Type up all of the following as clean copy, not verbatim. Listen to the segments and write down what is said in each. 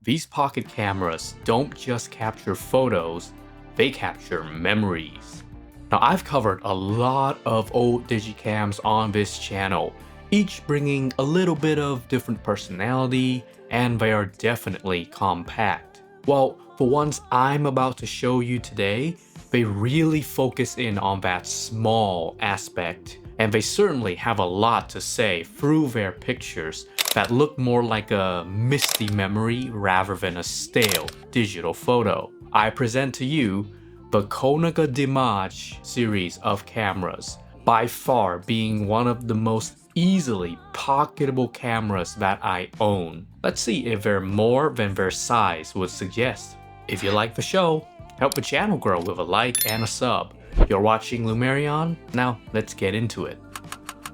These pocket cameras don't just capture photos, they capture memories. Now, I've covered a lot of old digicams on this channel, each bringing a little bit of different personality, and they are definitely compact. Well, the ones I'm about to show you today, they really focus in on that small aspect, and they certainly have a lot to say through their pictures that look more like a misty memory rather than a stale digital photo. I present to you the Konica Dimage series of cameras, by far being one of the most easily pocketable cameras that I own. Let's see if they're more than their size would suggest. If you like the show, help the channel grow with a like and a sub. You're watching Lumerion? Now let's get into it.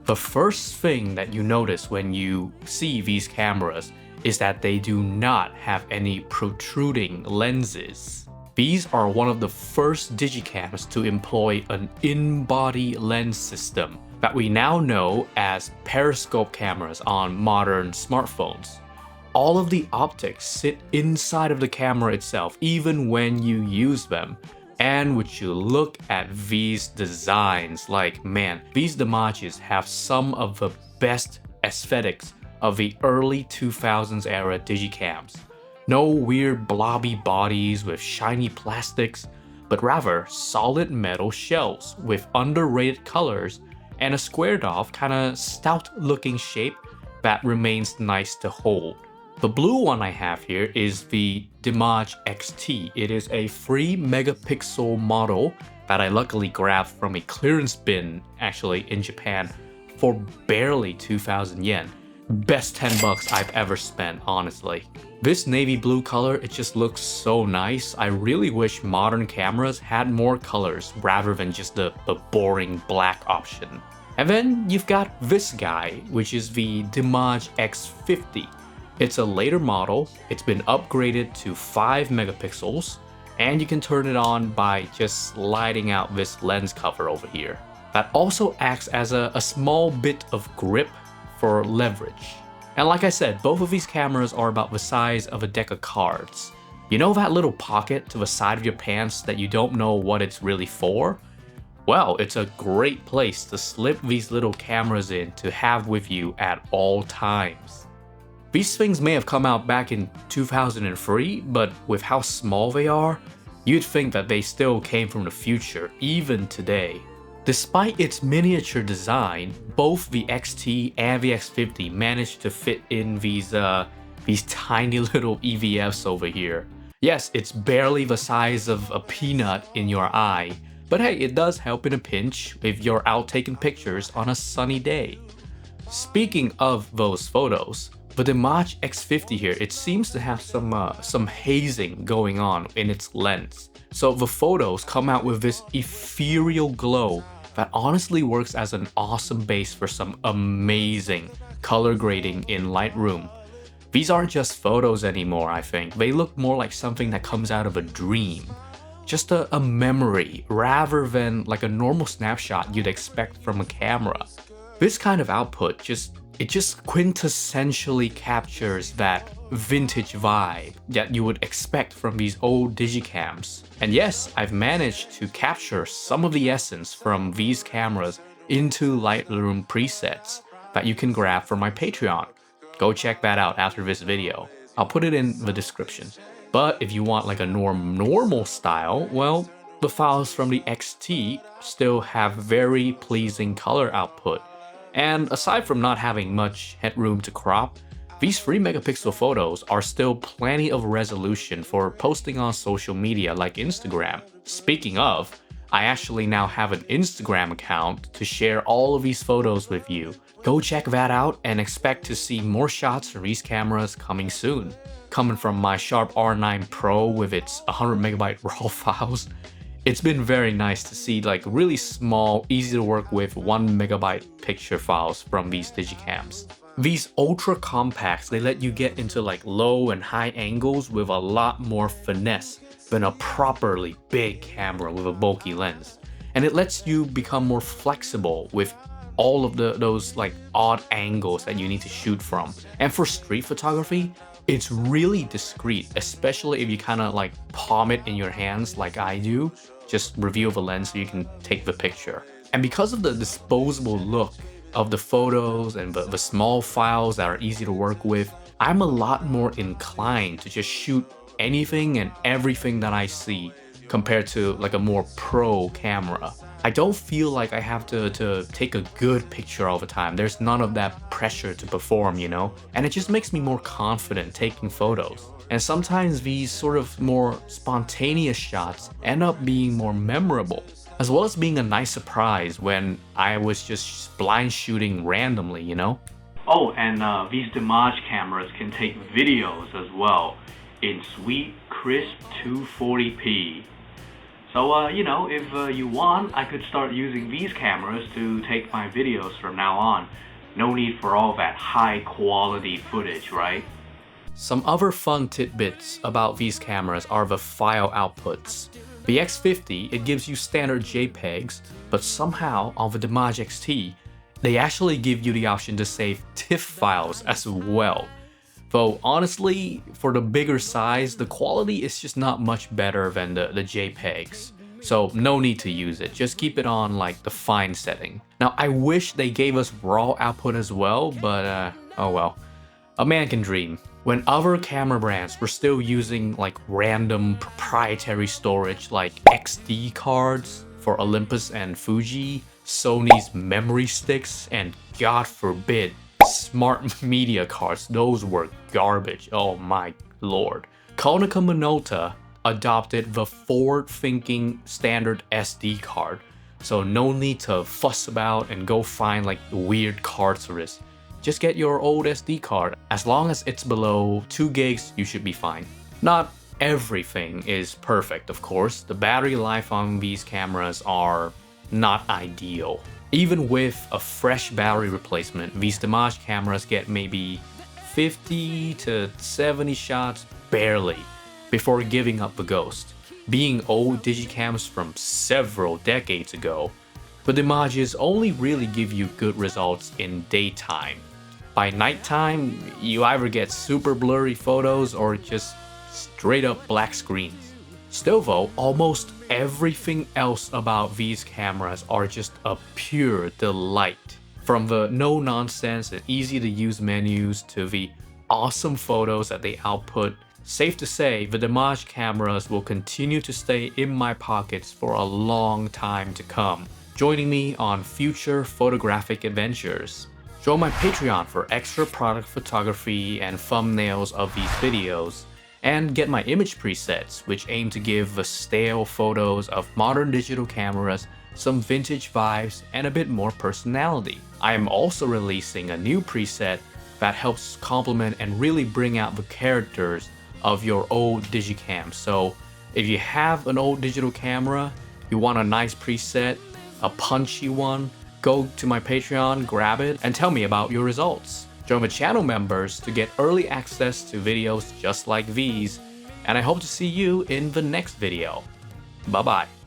The first thing that you notice when you see these cameras is that they do not have any protruding lenses. These are one of the first digicams to employ an in-body lens system that we now know as periscope cameras on modern smartphones. All of the optics sit inside of the camera itself even when you use them. And would you look at these designs, like man, these Dimages have some of the best aesthetics of the early 2000s era digicams. No weird blobby bodies with shiny plastics, but rather solid metal shells with underrated colors and a squared off kinda stout looking shape that remains nice to hold. The blue one I have here is the Dimage XT. It is a 3 megapixel model that I luckily grabbed from a clearance bin actually in Japan for barely 2,000 yen. Best 10 bucks I've ever spent, honestly. This navy blue color, it just looks so nice. I really wish modern cameras had more colors rather than just the boring black option. And then you've got this guy, which is the Dimage X50. It's a later model, it's been upgraded to 5 megapixels, and you can turn it on by just sliding out this lens cover over here. That also acts as a small bit of grip for leverage. And like I said, both of these cameras are about the size of a deck of cards. You know that little pocket to the side of your pants that you don't know what it's really for? Well, it's a great place to slip these little cameras in to have with you at all times. These things may have come out back in 2003, but with how small they are, you'd think that they still came from the future, even today. Despite its miniature design, both the XT and the X50 managed to fit in these tiny little EVFs over here. Yes, it's barely the size of a peanut in your eye, but hey, it does help in a pinch if you're out taking pictures on a sunny day. Speaking of those photos, the Dimage X50 here, it seems to have some hazing going on in its lens. So the photos come out with this ethereal glow that honestly works as an awesome base for some amazing color grading in Lightroom. These aren't just photos anymore, I think. They look more like something that comes out of a dream. Just a memory rather than like a normal snapshot you'd expect from a camera. This kind of output just quintessentially captures that vintage vibe that you would expect from these old digicams. And yes, I've managed to capture some of the essence from these cameras into Lightroom presets that you can grab from my Patreon. Go check that out after this video. I'll put it in the description. But if you want like a normal style, well, the files from the XT still have very pleasing color output. And aside from not having much headroom to crop, these 3 megapixel photos are still plenty of resolution for posting on social media like Instagram. Speaking of, I actually now have an Instagram account to share all of these photos with you. Go check that out and expect to see more shots from these cameras coming soon. Coming from my Sharp R9 Pro with its 100 megabyte RAW files, it's been very nice to see like really small, easy to work with 1 megabyte picture files from these digicams. These ultra compacts, they let you get into like low and high angles with a lot more finesse than a properly big camera with a bulky lens. And it lets you become more flexible with all of those like odd angles that you need to shoot from. And for street photography, It's really discreet, especially if you kind of like palm it in your hands like I do. Just reveal the lens so you can take the picture. And because of the disposable look of the photos and the small files that are easy to work with, I'm a lot more inclined to just shoot anything and everything that I see compared to like a more pro camera. I don't feel like I have to take a good picture all the time. There's none of that pressure to perform, you know? And it just makes me more confident taking photos. And sometimes these sort of more spontaneous shots end up being more memorable, as well as being a nice surprise when I was just blind shooting randomly, you know? Oh, and these Dimage cameras can take videos as well in sweet, crisp 240p. So, you know, if you want, I could start using these cameras to take my videos from now on. No need for all that high quality footage, right? Some other fun tidbits about these cameras are the file outputs. The X50, it gives you standard JPEGs, but somehow on the Dimage XT, they actually give you the option to save TIFF files as well. Though honestly, for the bigger size, the quality is just not much better than the JPEGs. So no need to use it, just keep it on like the fine setting. Now I wish they gave us RAW output as well, but oh well. A man can dream. When other camera brands were still using like random proprietary storage like XD cards for Olympus and Fuji, Sony's memory sticks, and God forbid, smart media cards, those were garbage, oh my lord. Konica Minolta adopted the forward-thinking standard SD card, so no need to fuss about and go find like weird cards for this. Just get your old SD card. As long as it's below 2 gigs, you should be fine. Not everything is perfect, of course. The battery life on these cameras are not ideal. Even with a fresh battery replacement, these Dimage cameras get maybe 50 to 70 shots barely before giving up the ghost. Being old digicams from several decades ago, the Dimages only really give you good results in daytime. By nighttime, you either get super blurry photos or just straight up black screens. Still though, almost everything else about these cameras are just a pure delight. From the no-nonsense and easy-to-use menus to the awesome photos that they output, safe to say the Dimage cameras will continue to stay in my pockets for a long time to come, joining me on future photographic adventures. Join my Patreon for extra product photography and thumbnails of these videos, and get my image presets, which aim to give the stale photos of modern digital cameras some vintage vibes and a bit more personality. I am also releasing a new preset that helps complement and really bring out the characters of your old digicam. So if you have an old digital camera, you want a nice preset, a punchy one, go to my Patreon, grab it, and tell me about your results. Join the channel members to get early access to videos just like these, and I hope to see you in the next video. Bye bye.